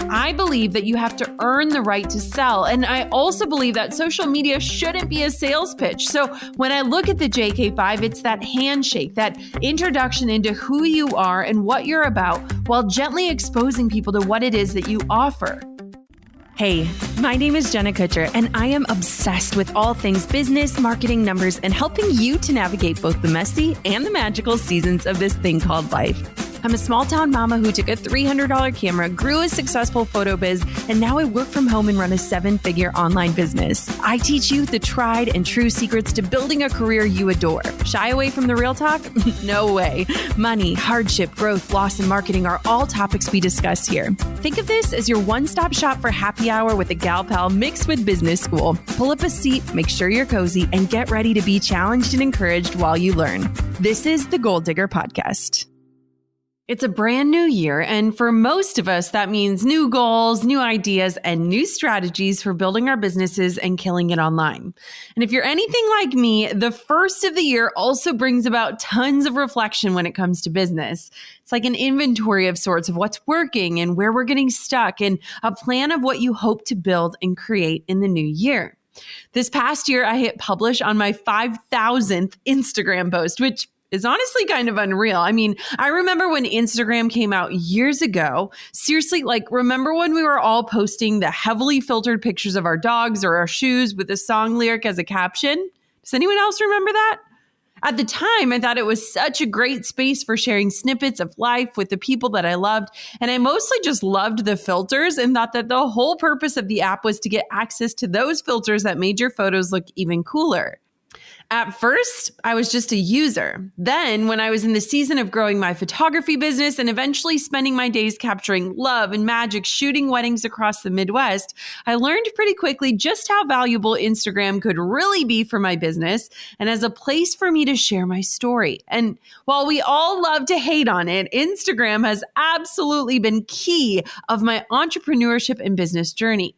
I believe that you have to earn the right to sell. And I also believe that social media shouldn't be a sales pitch. So when I look at the Jk5, it's that handshake, that introduction into who you are and what you're about, while gently exposing people to what it is that you offer. Hey, my name is Jenna Kutcher, and I am obsessed with all things business, marketing, numbers, and helping you to navigate both the messy and the magical seasons of this thing called life. I'm a small-town mama who took a $300 camera, grew a successful photo biz, and now I work from home and run a 7-figure online business. I teach you the tried and true secrets to building a career you adore. Shy away from the real talk? No way. Money, hardship, growth, loss, and marketing are all topics we discuss here. Think of this as your one-stop shop for happy hour with a gal pal mixed with business school. Pull up a seat, make sure you're cozy, and get ready to be challenged and encouraged while you learn. This is the Goal Digger Podcast. It's a brand new year, and for most of us, that means new goals, new ideas, and new strategies for building our businesses and killing it online. And if you're anything like me, the first of the year also brings about tons of reflection when it comes to business. It's like an inventory of sorts of what's working and where we're getting stuck, and a plan of what you hope to build and create in the new year. This past year, I hit publish on my 5,000th Instagram post, which is honestly kind of unreal. I mean, I remember when Instagram came out years ago. Seriously, remember when we were all posting the heavily filtered pictures of our dogs or our shoes with a song lyric as a caption? Does anyone else remember that? At the time, I thought it was such a great space for sharing snippets of life with the people that I loved. And I mostly just loved the filters and thought that the whole purpose of the app was to get access to those filters that made your photos look even cooler. At first, I was just a user. Then, when I was in the season of growing my photography business and eventually spending my days capturing love and magic shooting weddings across the Midwest, I learned pretty quickly just how valuable Instagram could really be for my business and as a place for me to share my story. And while we all love to hate on it, Instagram has absolutely been key of my entrepreneurship and business journey.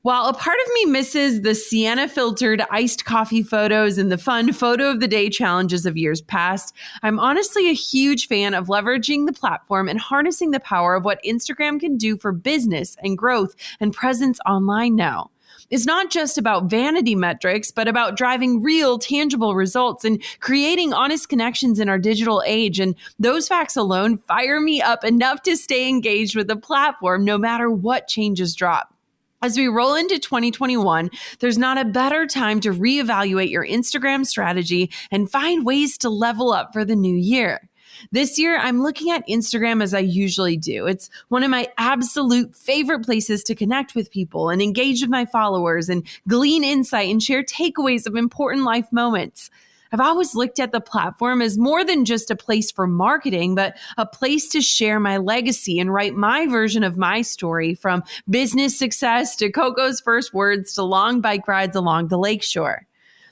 While a part of me misses the sienna filtered iced coffee photos and the fun photo of the day challenges of years past, I'm honestly a huge fan of leveraging the platform and harnessing the power of what Instagram can do for business and growth and presence online now. It's not just about vanity metrics, but about driving real, tangible results and creating honest connections in our digital age. And those facts alone fire me up enough to stay engaged with the platform no matter what changes drop. As we roll into 2021, there's not a better time to reevaluate your Instagram strategy and find ways to level up for the new year. This year, I'm looking at Instagram as I usually do. It's one of my absolute favorite places to connect with people and engage with my followers and glean insight and share takeaways of important life moments. I've always looked at the platform as more than just a place for marketing, but a place to share my legacy and write my version of my story, from business success to Coco's first words to long bike rides along the lakeshore.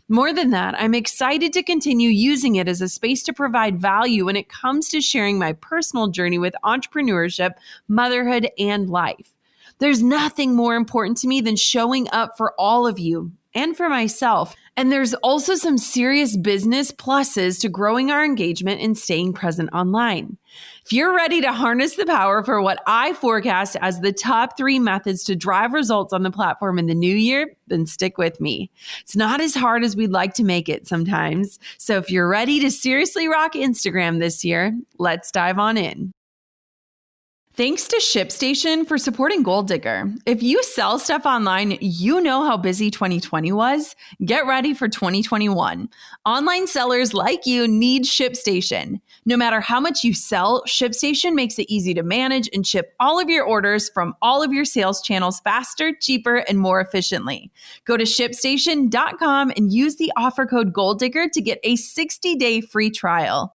More than that, I'm excited to continue using it as a space to provide value when it comes to sharing my personal journey with entrepreneurship, motherhood, and life. There's nothing more important to me than showing up for all of you and for myself. And there's also some serious business pluses to growing our engagement and staying present online. If you're ready to harness the power for what I forecast as the top 3 methods to drive results on the platform in the new year, then stick with me. It's not as hard as we'd like to make it sometimes. So if you're ready to seriously rock Instagram this year, let's dive on in. Thanks to ShipStation for supporting Goal Digger. If you sell stuff online, you know how busy 2020 was. Get ready for 2021. Online sellers like you need ShipStation. No matter how much you sell, ShipStation makes it easy to manage and ship all of your orders from all of your sales channels faster, cheaper, and more efficiently. Go to ShipStation.com and use the offer code GoalDigger to get a 60-day free trial.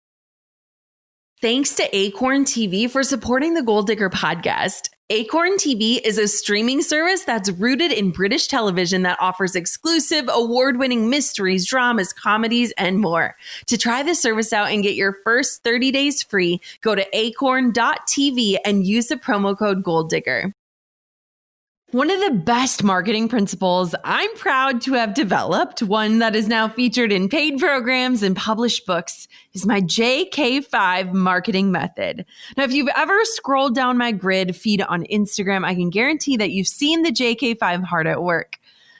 Thanks to Acorn TV for supporting the Goal Digger podcast. Acorn TV is a streaming service that's rooted in British television that offers exclusive, award-winning mysteries, dramas, comedies, and more. To try the service out and get your first 30 days free, go to acorn.tv and use the promo code GoalDigger. One of the best marketing principles I'm proud to have developed, one that is now featured in paid programs and published books, is my Jk5 Marketing Method. Now, if you've ever scrolled down my grid feed on Instagram, I can guarantee that you've seen the Jk5 hard at work.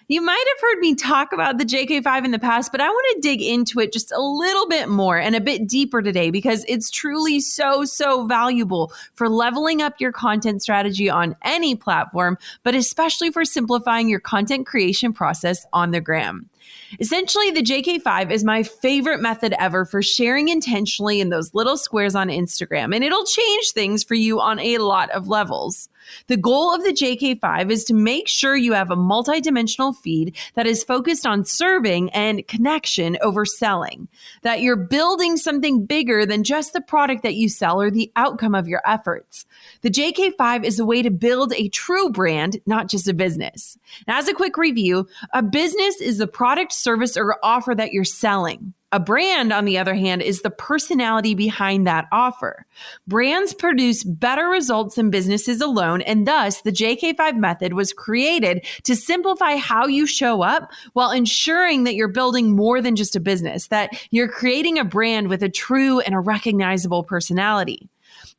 You might have heard me talk about the Jk5 in the past, but I want to dig into it just a little bit more and a bit deeper today because it's truly so valuable for leveling up your content strategy on any platform, but especially for simplifying your content creation process on the gram. Essentially, the Jk5 is my favorite method ever for sharing intentionally in those little squares on Instagram, and it'll change things for you on a lot of levels. The goal of the Jk5 is to make sure you have a multidimensional feed that is focused on serving and connection over selling, that you're building something bigger than just the product that you sell or the outcome of your efforts. The Jk5 is a way to build a true brand, not just a business. Now, as a quick review, a business is the product, service, or offer that you're selling. A brand, on the other hand, is the personality behind that offer. Brands produce better results than businesses alone, and thus the Jk5 method was created to simplify how you show up while ensuring that you're building more than just a business, that you're creating a brand with a true and a recognizable personality.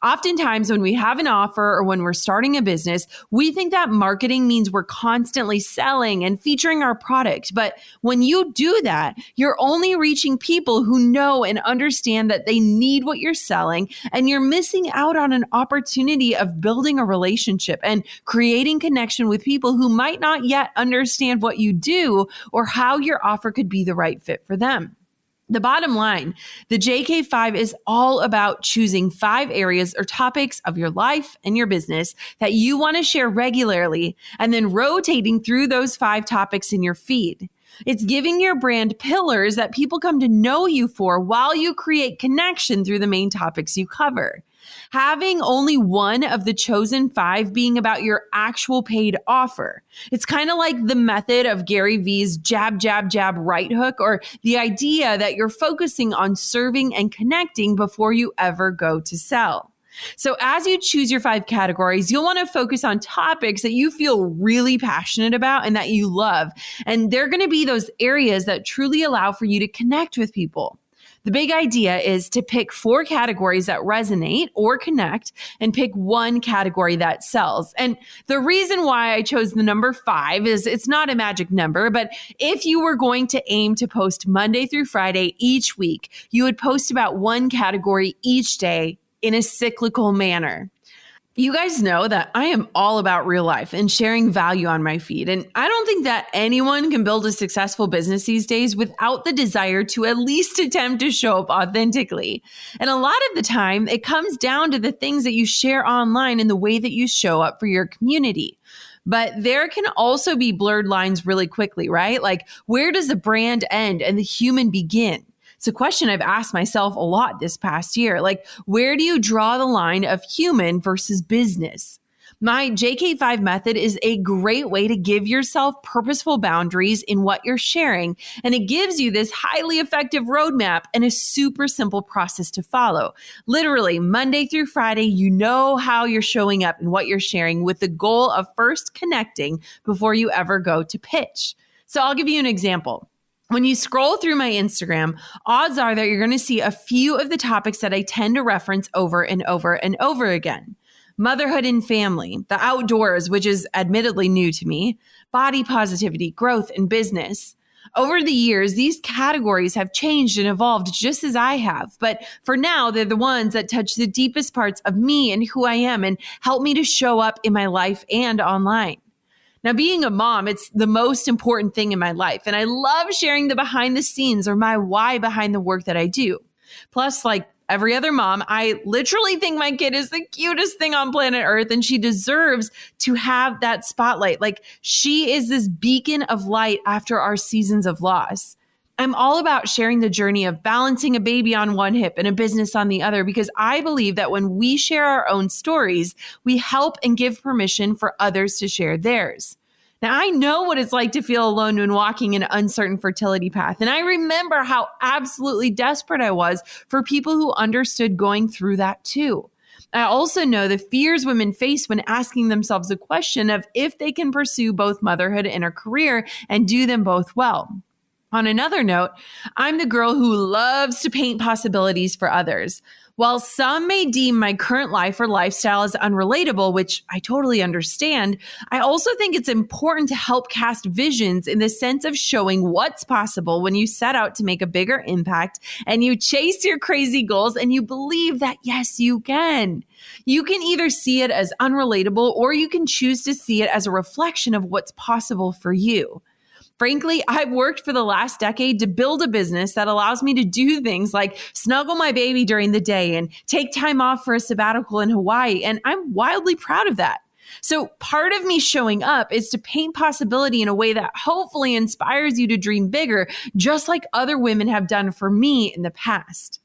Oftentimes, when we have an offer or when we're starting a business, we think that marketing means we're constantly selling and featuring our product. But when you do that, you're only reaching people who know and understand that they need what you're selling, and you're missing out on an opportunity of building a relationship and creating connection with people who might not yet understand what you do or how your offer could be the right fit for them. The bottom line, the Jk5 is all about choosing 5 areas or topics of your life and your business that you want to share regularly and then rotating through those 5 topics in your feed. It's giving your brand pillars that people come to know you for while you create connection through the main topics you cover. Having only one of the chosen 5 being about your actual paid offer. It's kind of like the method of Gary Vee's jab, right hook, or the idea that you're focusing on serving and connecting before you ever go to sell. So as you choose your 5 categories, you'll want to focus on topics that you feel really passionate about and that you love. And they're going to be those areas that truly allow for you to connect with people. The big idea is to pick 4 categories that resonate or connect and pick 1 category that sells. And the reason why I chose the number 5 is it's not a magic number, but if you were going to aim to post Monday through Friday each week, you would post about 1 category each day in a cyclical manner. You guys know that I am all about real life and sharing value on my feed. And I don't think that anyone can build a successful business these days without the desire to at least attempt to show up authentically. And a lot of the time, it comes down to the things that you share online and the way that you show up for your community. But there can also be blurred lines really quickly, right? Like, where does the brand end and the human begin? It's a question I've asked myself a lot this past year. Like, where do you draw the line of human versus business? My Jk5 method is a great way to give yourself purposeful boundaries in what you're sharing, and it gives you this highly effective roadmap and a super simple process to follow. Literally, Monday through Friday, you know how you're showing up and what you're sharing with the goal of first connecting before you ever go to pitch. So I'll give you an example. When you scroll through my Instagram, odds are that you're going to see a few of the topics that I tend to reference over and over and over again. Motherhood and family, the outdoors, which is admittedly new to me, body positivity, growth, and business. Over the years, these categories have changed and evolved just as I have. But for now, they're the ones that touch the deepest parts of me and who I am and help me to show up in my life and online. Now, being a mom, it's the most important thing in my life. And I love sharing the behind the scenes or my why behind the work that I do. Plus, like every other mom, I literally think my kid is the cutest thing on planet Earth, and she deserves to have that spotlight. Like, she is this beacon of light after our seasons of loss. I'm all about sharing the journey of balancing a baby on one hip and a business on the other, because I believe that when we share our own stories, we help and give permission for others to share theirs. Now, I know what it's like to feel alone when walking an uncertain fertility path. And I remember how absolutely desperate I was for people who understood going through that too. I also know the fears women face when asking themselves the question of if they can pursue both motherhood and a career and do them both well. On another note, I'm the girl who loves to paint possibilities for others. While some may deem my current life or lifestyle as unrelatable, which I totally understand, I also think it's important to help cast visions in the sense of showing what's possible when you set out to make a bigger impact and you chase your crazy goals and you believe that, yes, you can. You can either see it as unrelatable or you can choose to see it as a reflection of what's possible for you. Frankly, I've worked for the last decade to build a business that allows me to do things like snuggle my baby during the day and take time off for a sabbatical in Hawaii, and I'm wildly proud of that. So part of me showing up is to paint possibility in a way that hopefully inspires you to dream bigger, just like other women have done for me in the past.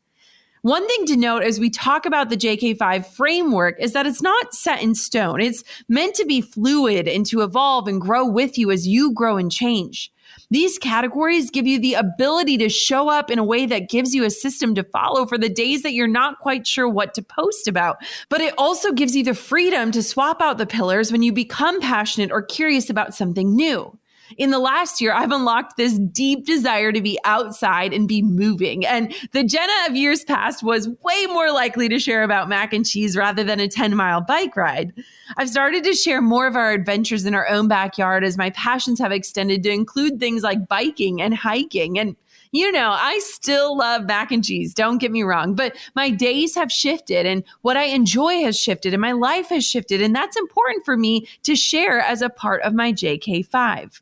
One thing to note as we talk about the Jk5 framework is that it's not set in stone. It's meant to be fluid and to evolve and grow with you as you grow and change. These categories give you the ability to show up in a way that gives you a system to follow for the days that you're not quite sure what to post about. But it also gives you the freedom to swap out the pillars when you become passionate or curious about something new. In the last year, I've unlocked this deep desire to be outside and be moving. And the Jenna of years past was way more likely to share about mac and cheese rather than a 10-mile bike ride. I've started to share more of our adventures in our own backyard as my passions have extended to include things like biking and hiking. And you know, I still love mac and cheese, don't get me wrong, but my days have shifted and what I enjoy has shifted and my life has shifted. And that's important for me to share as a part of my Jk5.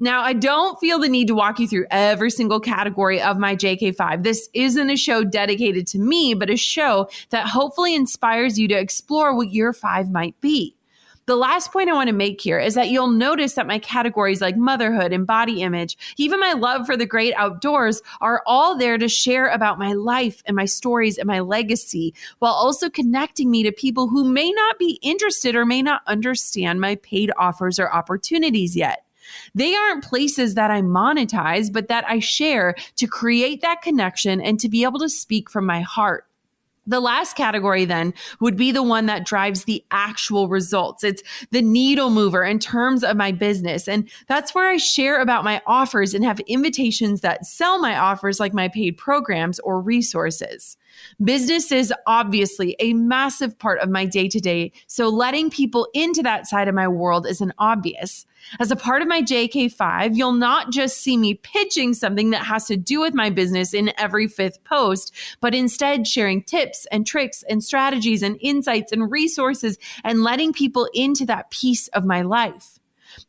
Now, I don't feel the need to walk you through every single category of my Jk5. This isn't a show dedicated to me, but a show that hopefully inspires you to explore what your 5 might be. The last point I want to make here is that you'll notice that my categories like motherhood and body image, even my love for the great outdoors, are all there to share about my life and my stories and my legacy, while also connecting me to people who may not be interested or may not understand my paid offers or opportunities yet. They aren't places that I monetize, but that I share to create that connection and to be able to speak from my heart. The last category then would be the one that drives the actual results. It's the needle mover in terms of my business. And that's where I share about my offers and have invitations that sell my offers like my paid programs or resources. Business is obviously a massive part of my day-to-day, so letting people into that side of my world is an obvious. As a part of my Jk5, you'll not just see me pitching something that has to do with my business in every 5th post, but instead sharing tips and tricks and strategies and insights and resources and letting people into that piece of my life.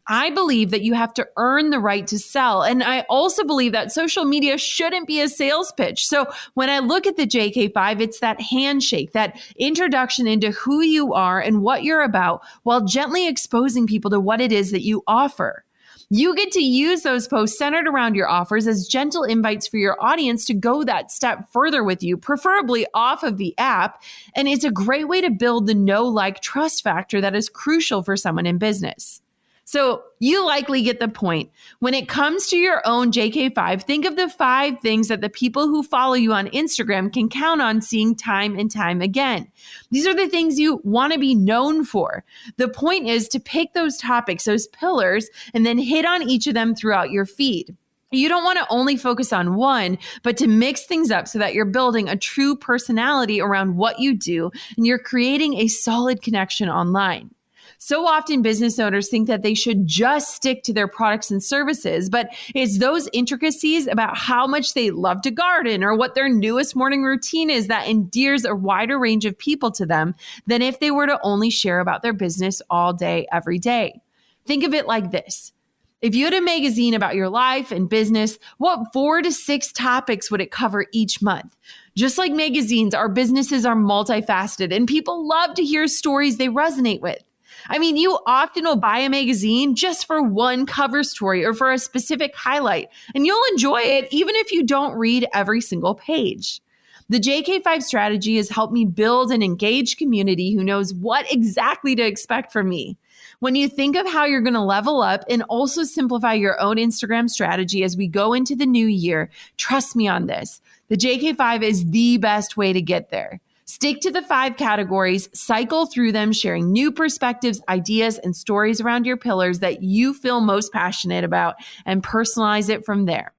I believe that you have to earn the right to sell. And I also believe that social media shouldn't be a sales pitch. So when I look at the Jk5, it's that handshake, that introduction into who you are and what you're about, while gently exposing people to what it is that you offer. You get to use those posts centered around your offers as gentle invites for your audience to go that step further with you, preferably off of the app. And it's a great way to build the know, like, trust factor that is crucial for someone in business. So you likely get the point. When it comes to your own Jk5, think of the 5 things that the people who follow you on Instagram can count on seeing time and time again. These are the things you want to be known for. The point is to pick those topics, those pillars, and then hit on each of them throughout your feed. You don't want to only focus on one, but to mix things up so that you're building a true personality around what you do and you're creating a solid connection online. So often business owners think that they should just stick to their products and services, but it's those intricacies about how much they love to garden or what their newest morning routine is that endears a wider range of people to them than if they were to only share about their business all day, every day. Think of it like this. If you had a magazine about your life and business, what 4 to 6 topics would it cover each month? Just like magazines, our businesses are multifaceted and people love to hear stories they resonate with. I mean, you often will buy a magazine just for one cover story or for a specific highlight, and you'll enjoy it even if you don't read every single page. The Jk5 strategy has helped me build an engaged community who knows what exactly to expect from me. When you think of how you're going to level up and also simplify your own Instagram strategy as we go into the new year, trust me on this. The Jk5 is the best way to get there. Stick to the 5 categories, cycle through them, sharing new perspectives, ideas, and stories around your pillars that you feel most passionate about, and personalize it from there.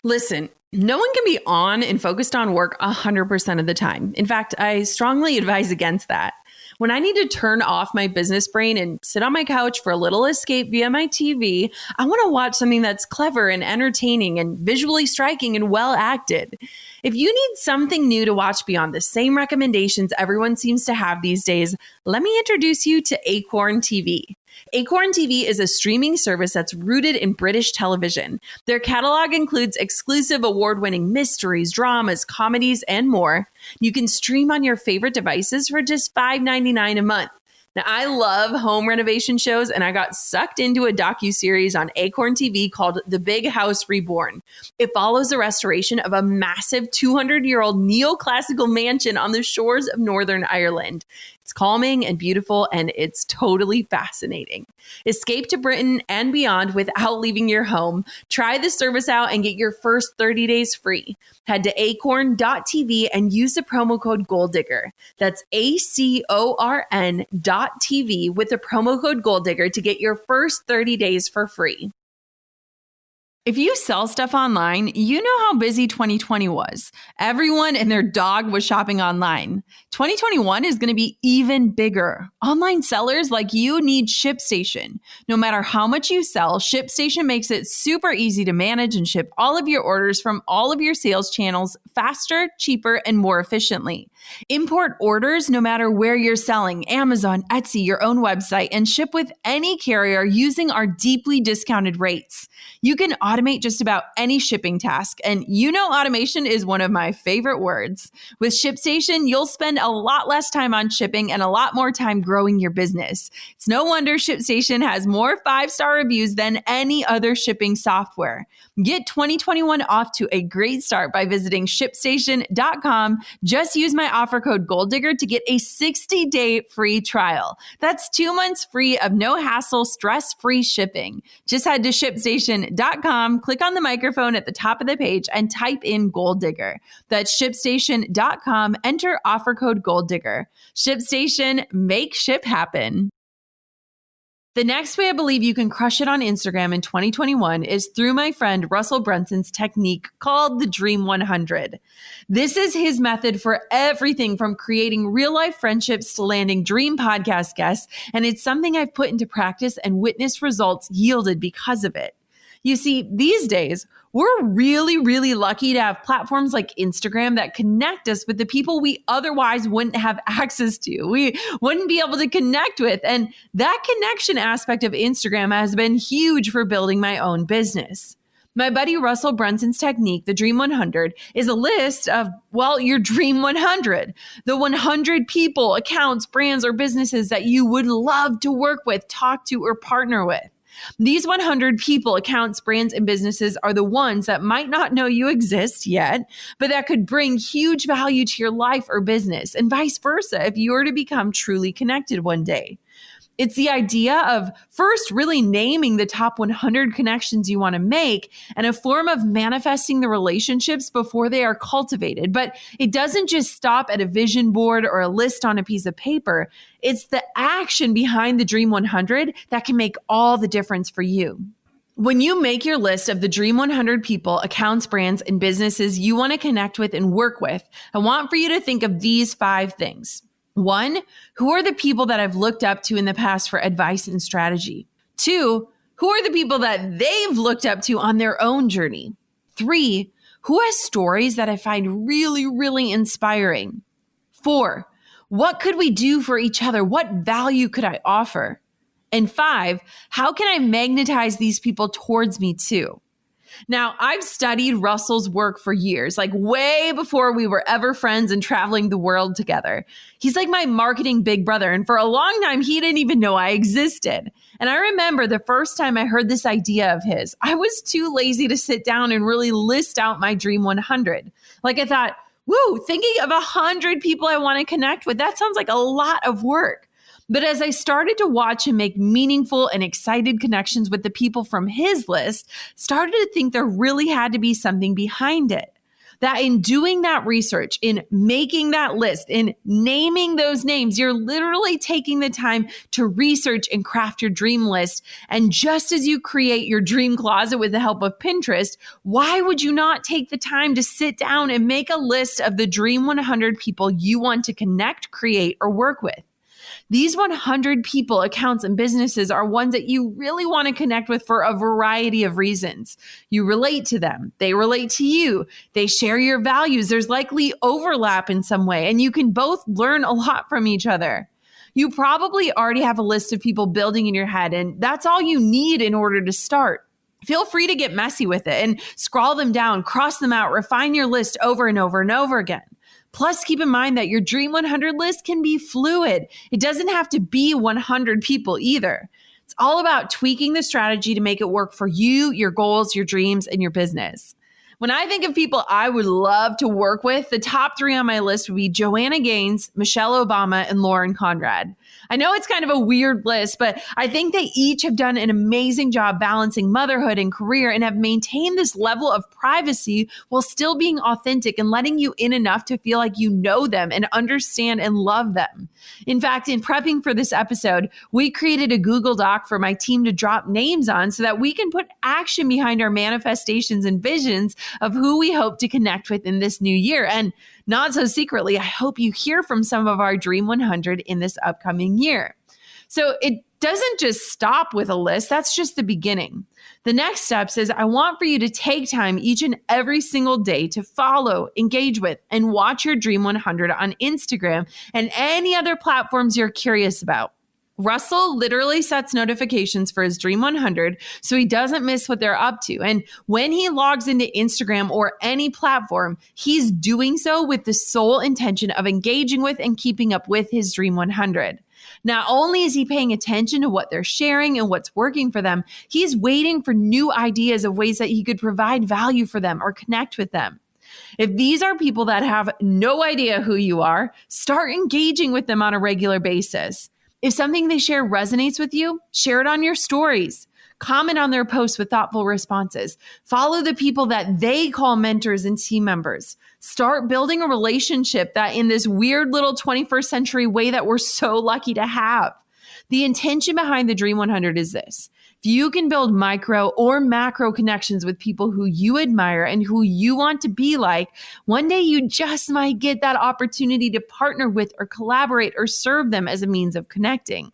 Listen, no one can be on and focused on work 100% of the time. In fact, I strongly advise against that. When I need to turn off my business brain and sit on my couch for a little escape via my TV, I want to watch something that's clever and entertaining and visually striking and well acted. If you need something new to watch beyond the same recommendations everyone seems to have these days, let me introduce you to Acorn TV. Acorn TV is a streaming service that's rooted in British television. Their catalog includes exclusive award-winning mysteries, dramas, comedies, and more. You can stream on your favorite devices for just $5.99 a month. Now, I love home renovation shows, and I got sucked into a docuseries on Acorn TV called The Big House Reborn. It follows the restoration of a massive 200-year-old neoclassical mansion on the shores of Northern Ireland. It's calming and beautiful, and it's totally fascinating. Escape to Britain and beyond without leaving your home. Try the service out and get your first 30 days free. Head to acorn.tv and use the promo code GOALDIGGER. That's ACORN.TV with the promo code GOALDIGGER to get your first 30 days for free. If you sell stuff online, you know how busy 2020 was. Everyone and their dog was shopping online. 2021 is going to be even bigger. Online sellers like you need ShipStation. No matter how much you sell, ShipStation makes it super easy to manage and ship all of your orders from all of your sales channels faster, cheaper, and more efficiently. Import orders no matter where you're selling, Amazon, Etsy, your own website, and ship with any carrier using our deeply discounted rates. You can automate just about any shipping task, and you know automation is one of my favorite words. With ShipStation, you'll spend a lot less time on shipping and a lot more time growing your business. It's no wonder ShipStation has more 5-star reviews than any other shipping software. Get 2021 off to a great start by visiting ShipStation.com. Just use my offer code GOALDIGGER to get a 60-day free trial. That's 2 months free of no hassle, stress-free shipping. Just head to ShipStation.com, click on the microphone at the top of the page, and type in GOALDIGGER. That's ShipStation.com. Enter offer code GOALDIGGER. ShipStation, make ship happen. The next way I believe you can crush it on Instagram in 2021 is through my friend Russell Brunson's technique called the Dream 100. This is his method for everything from creating real-life friendships to landing dream podcast guests, and it's something I've put into practice and witnessed results yielded because of it. You see, these days, we're really, really lucky to have platforms like Instagram that connect us with the people we otherwise wouldn't have access to. We wouldn't be able to connect with. And that connection aspect of Instagram has been huge for building my own business. My buddy Russell Brunson's technique, the Dream 100, is a list of, well, your Dream 100, the 100 people, accounts, brands, or businesses that you would love to work with, talk to, or partner with. These 100 people, accounts, brands, and businesses are the ones that might not know you exist yet, but that could bring huge value to your life or business, and vice versa if you were to become truly connected one day. It's the idea of first really naming the top 100 connections you want to make and a form of manifesting the relationships before they are cultivated. But it doesn't just stop at a vision board or a list on a piece of paper. It's the action behind the Dream 100 that can make all the difference for you. When you make your list of the Dream 100 people, accounts, brands, and businesses you want to connect with and work with, I want for you to think of these 5 things. 1, who are the people that I've looked up to in the past for advice and strategy? 2, who are the people that they've looked up to on their own journey? 3, who has stories that I find really, really inspiring? 4, what could we do for each other? What value could I offer? And 5, how can I magnetize these people towards me too? Now, I've studied Russell's work for years, like way before we were ever friends and traveling the world together. He's like my marketing big brother, and for a long time, he didn't even know I existed. And I remember the first time I heard this idea of his, I was too lazy to sit down and really list out my Dream 100. Like I thought, woo, thinking of 100 people I want to connect with, that sounds like a lot of work. But as I started to watch him make meaningful and excited connections with the people from his list, started to think there really had to be something behind it. that in doing that research, in making that list, in naming those names, you're literally taking the time to research and craft your dream list. And just as you create your dream closet with the help of Pinterest, why would you not take the time to sit down and make a list of the dream 100 people you want to connect, create, or work with? These 100 people, accounts, and businesses are ones that you really want to connect with for a variety of reasons. You relate to them. They relate to you. They share your values. There's likely overlap in some way, and you can both learn a lot from each other. You probably already have a list of people building in your head, and that's all you need in order to start. Feel free to get messy with it and scroll them down, cross them out, refine your list over and over and over again. Plus, keep in mind that your Dream 100 list can be fluid. It doesn't have to be 100 people either. It's all about tweaking the strategy to make it work for you, your goals, your dreams, and your business. When I think of people I would love to work with, the top 3 on my list would be Joanna Gaines, Michelle Obama, and Lauren Conrad. I know it's kind of a weird list, but I think they each have done an amazing job balancing motherhood and career and have maintained this level of privacy while still being authentic and letting you in enough to feel like you know them and understand and love them. In fact, in prepping for this episode, we created a Google Doc for my team to drop names on so that we can put action behind our manifestations and visions of who we hope to connect with in this new year. And not so secretly, I hope you hear from some of our Dream 100 in this upcoming year. So it doesn't just stop with a list. That's just the beginning. The next steps is I want for you to take time each and every single day to follow, engage with, and watch your Dream 100 on Instagram and any other platforms you're curious about. Russell literally sets notifications for his Dream 100 so he doesn't miss what they're up to. And when he logs into Instagram or any platform, he's doing so with the sole intention of engaging with and keeping up with his Dream 100. Not only is he paying attention to what they're sharing and what's working for them, he's waiting for new ideas of ways that he could provide value for them or connect with them. If these are people that have no idea who you are, start engaging with them on a regular basis. If something they share resonates with you, share it on your stories. Comment on their posts with thoughtful responses. Follow the people that they call mentors and team members. Start building a relationship that in this weird little 21st century way that we're so lucky to have. The intention behind the Dream 100 is this. If you can build micro or macro connections with people who you admire and who you want to be like, one day you just might get that opportunity to partner with or collaborate or serve them as a means of connecting.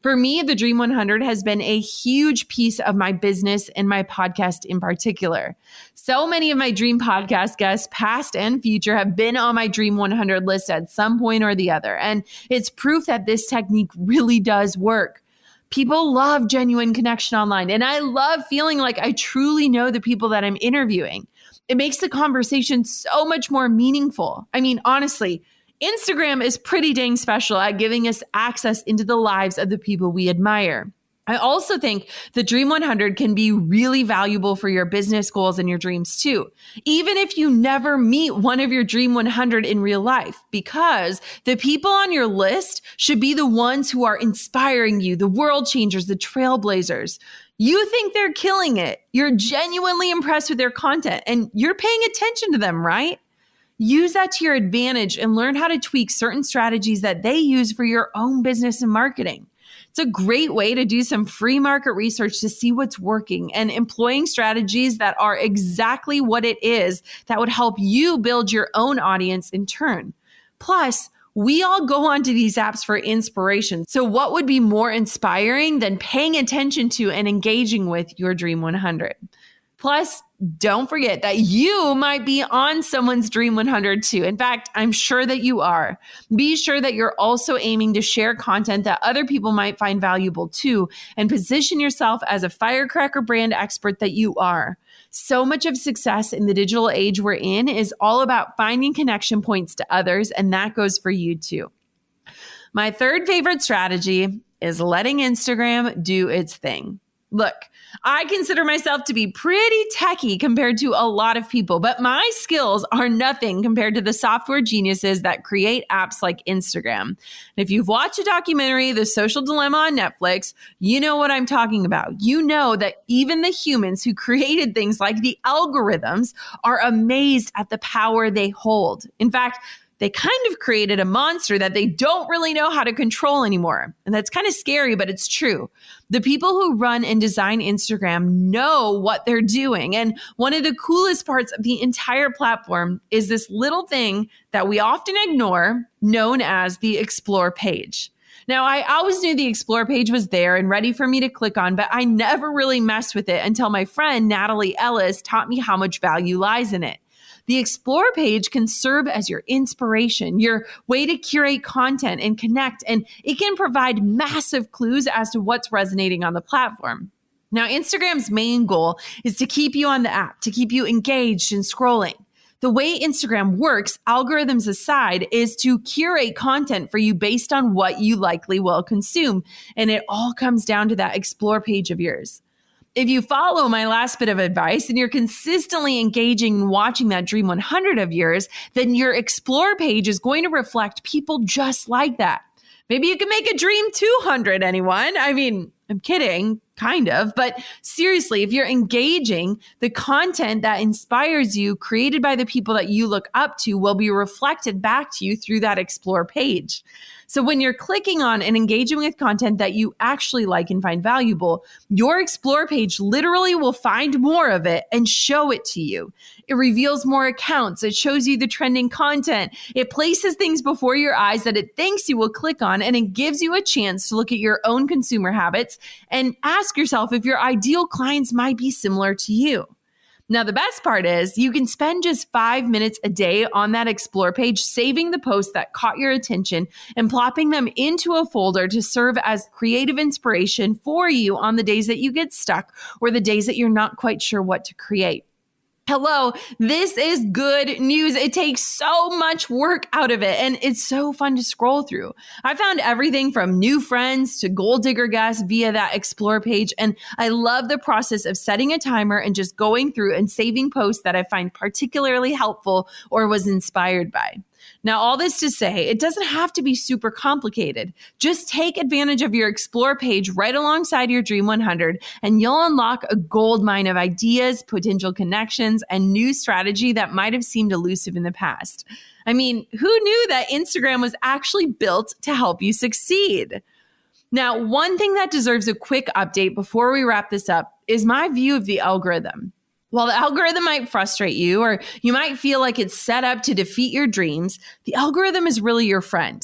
For me, the Dream 100 has been a huge piece of my business and my podcast in particular. So many of my dream podcast guests, past and future, have been on my Dream 100 list at some point or the other. And it's proof that this technique really does work. People love genuine connection online, and I love feeling like I truly know the people that I'm interviewing. It makes the conversation so much more meaningful. I mean, honestly, Instagram is pretty dang special at giving us access into the lives of the people we admire. I also think the Dream 100 can be really valuable for your business goals and your dreams too, even if you never meet one of your Dream 100 in real life, because the people on your list should be the ones who are inspiring you, the world changers, the trailblazers. You think they're killing it. You're genuinely impressed with their content and you're paying attention to them, right? Use that to your advantage and learn how to tweak certain strategies that they use for your own business and marketing. It's a great way to do some free market research to see what's working and employing strategies that are exactly what it is that would help you build your own audience in turn. Plus, we all go onto these apps for inspiration. So what would be more inspiring than paying attention to and engaging with your Dream 100? Plus, don't forget that you might be on someone's Dream 100 too. In fact, I'm sure that you are. Be sure that you're also aiming to share content that other people might find valuable too, and position yourself as a firecracker brand expert that you are. So much of success in the digital age we're in is all about finding connection points to others, and that goes for you too. My third favorite strategy is letting Instagram do its thing. Look, I consider myself to be pretty techie compared to a lot of people, but my skills are nothing compared to the software geniuses that create apps like Instagram. And if you've watched a documentary, The Social Dilemma on Netflix, you know what I'm talking about. You know that even the humans who created things like the algorithms are amazed at the power they hold. In fact, they kind of created a monster that they don't really know how to control anymore. And that's kind of scary, but it's true. The people who run and design Instagram know what they're doing. And one of the coolest parts of the entire platform is this little thing that we often ignore, known as the Explore page. Now, I always knew the Explore page was there and ready for me to click on, but I never really messed with it until my friend Natalie Ellis taught me how much value lies in it. The Explore page can serve as your inspiration, your way to curate content and connect, and it can provide massive clues as to what's resonating on the platform. Now, Instagram's main goal is to keep you on the app, to keep you engaged and scrolling. The way Instagram works, algorithms aside, is to curate content for you based on what you likely will consume. And it all comes down to that Explore page of yours. If you follow my last bit of advice and you're consistently engaging and watching that Dream 100 of yours, then your Explore page is going to reflect people just like that. Maybe you can make a Dream 200, anyone? I mean, I'm kidding, kind of, but seriously, if you're engaging, the content that inspires you, created by the people that you look up to, will be reflected back to you through that Explore page. So when you're clicking on and engaging with content that you actually like and find valuable, your Explore page literally will find more of it and show it to you. It reveals more accounts. It shows you the trending content. It places things before your eyes that it thinks you will click on, and it gives you a chance to look at your own consumer habits and ask yourself if your ideal clients might be similar to you. Now, the best part is you can spend just 5 minutes a day on that Explore page, saving the posts that caught your attention and plopping them into a folder to serve as creative inspiration for you on the days that you get stuck or the days that you're not quite sure what to create. Hello, this is good news. It takes so much work out of it, and it's so fun to scroll through. I found everything from new friends to gold digger guests via that Explore page, and I love the process of setting a timer and just going through and saving posts that I find particularly helpful or was inspired by. Now, all this to say, it doesn't have to be super complicated. Just take advantage of your Explore page right alongside your Dream 100, and you'll unlock a gold mine of ideas, potential connections, and new strategy that might have seemed elusive in the past. I mean, who knew that Instagram was actually built to help you succeed? Now, one thing that deserves a quick update before we wrap this up is my view of the algorithm. While the algorithm might frustrate you, or you might feel like it's set up to defeat your dreams, the algorithm is really your friend.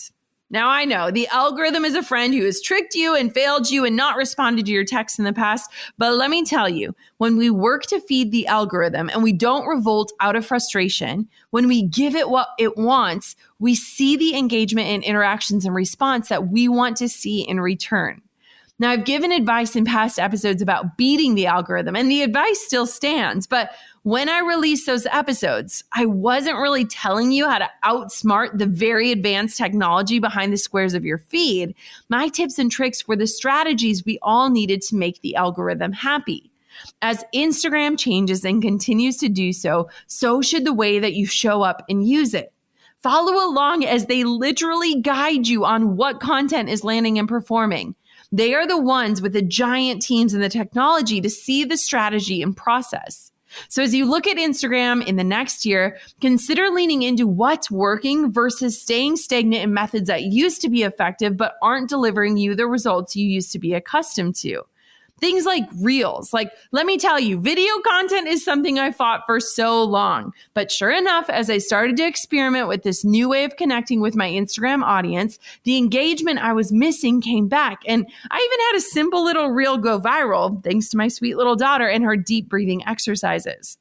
Now, I know the algorithm is a friend who has tricked you and failed you and not responded to your texts in the past. But let me tell you, when we work to feed the algorithm and we don't revolt out of frustration, when we give it what it wants, we see the engagement and interactions and response that we want to see in return. Now, I've given advice in past episodes about beating the algorithm, and the advice still stands. But when I released those episodes, I wasn't really telling you how to outsmart the very advanced technology behind the squares of your feed. My tips and tricks were the strategies we all needed to make the algorithm happy. As Instagram changes and continues to do so, so should the way that you show up and use it. Follow along as they literally guide you on what content is landing and performing. They are the ones with the giant teams and the technology to see the strategy and process. So as you look at Instagram in the next year, consider leaning into what's working versus staying stagnant in methods that used to be effective but aren't delivering you the results you used to be accustomed to. Things like Reels. Let me tell you, video content is something I fought for so long. But sure enough, as I started to experiment with this new way of connecting with my Instagram audience, the engagement I was missing came back. And I even had a simple little Reel go viral, thanks to my sweet little daughter and her deep breathing exercises.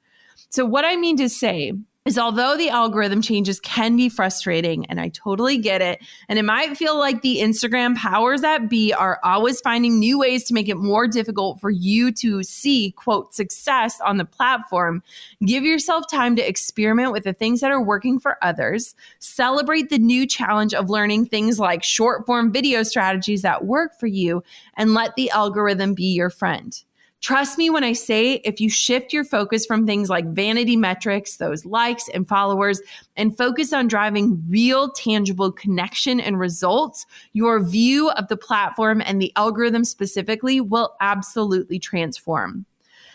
So what I mean to say is although the algorithm changes can be frustrating, and I totally get it, and it might feel like the Instagram powers that be are always finding new ways to make it more difficult for you to see, quote, success on the platform, give yourself time to experiment with the things that are working for others, celebrate the new challenge of learning things like short form video strategies that work for you, and let the algorithm be your friend. Trust me when I say, if you shift your focus from things like vanity metrics, those likes and followers, and focus on driving real, tangible connection and results, your view of the platform and the algorithm specifically will absolutely transform.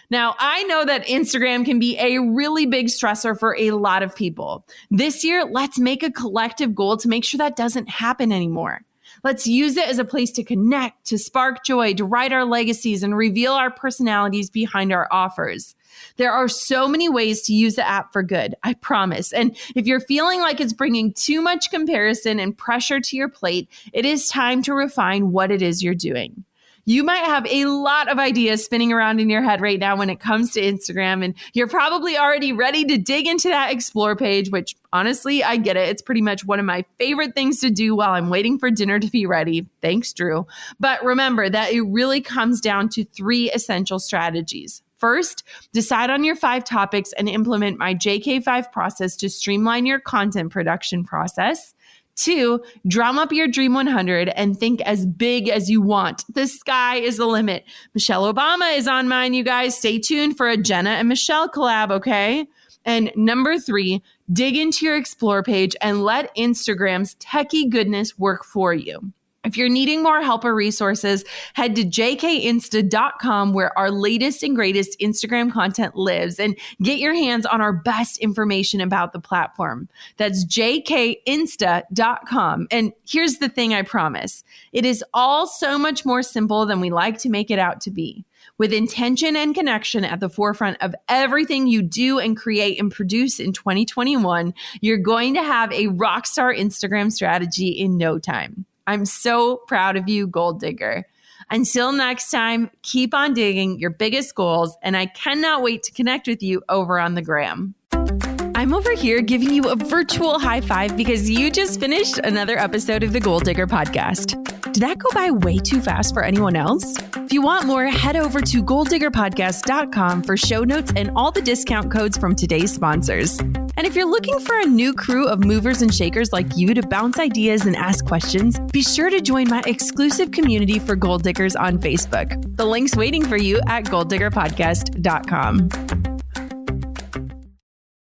Now, I know that Instagram can be a really big stressor for a lot of people. This year, let's make a collective goal to make sure that doesn't happen anymore. Let's use it as a place to connect, to spark joy, to write our legacies, and reveal our personalities behind our offers. There are so many ways to use the app for good, I promise. And if you're feeling like it's bringing too much comparison and pressure to your plate, it is time to refine what it is you're doing. You might have a lot of ideas spinning around in your head right now when it comes to Instagram, and you're probably already ready to dig into that explore page, which honestly, I get it. It's pretty much one of my favorite things to do while I'm waiting for dinner to be ready. Thanks, Drew. But remember that it really comes down to 3 essential strategies. First, decide on your 5 topics and implement my Jk5 process to streamline your content production process. 2, drum up your Dream 100 and think as big as you want. The sky is the limit. Michelle Obama is on mine, you guys. Stay tuned for a Jenna and Michelle collab, okay? And number 3, dig into your explore page and let Instagram's techie goodness work for you. If you're needing more help or resources, head to jkinsta.com where our latest and greatest Instagram content lives and get your hands on our best information about the platform. That's jkinsta.com. And here's the thing I promise. It is all so much more simple than we like to make it out to be. With intention and connection at the forefront of everything you do and create and produce in 2021, you're going to have a rockstar Instagram strategy in no time. I'm so proud of you, Gold Digger. Until next time, keep on digging your biggest goals, and I cannot wait to connect with you over on the gram. I'm over here giving you a virtual high five because you just finished another episode of the Gold Digger podcast. Did that go by way too fast for anyone else? If you want more, head over to golddiggerpodcast.com for show notes and all the discount codes from today's sponsors. And if you're looking for a new crew of movers and shakers like you to bounce ideas and ask questions, be sure to join my exclusive community for Gold Diggers on Facebook. The link's waiting for you at golddiggerpodcast.com.